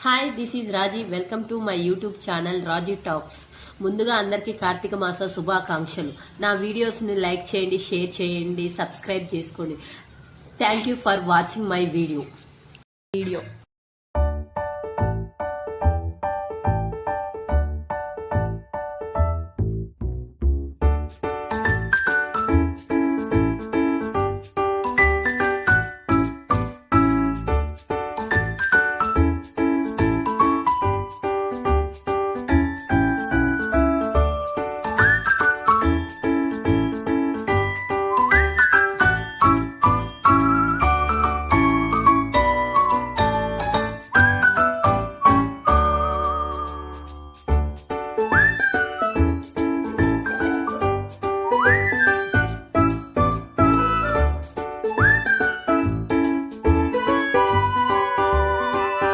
Hi, this is Raji. Welcome to my YouTube channel Raji talks. ముందుగా అందరికీ కార్తీక మాస శుభాకాంక్షలు. నా వీడియోస్ని లైక్ చేయండి, షేర్ చేయండి, సబ్స్క్రైబ్ చేసుకోండి. Thank you for watching my video.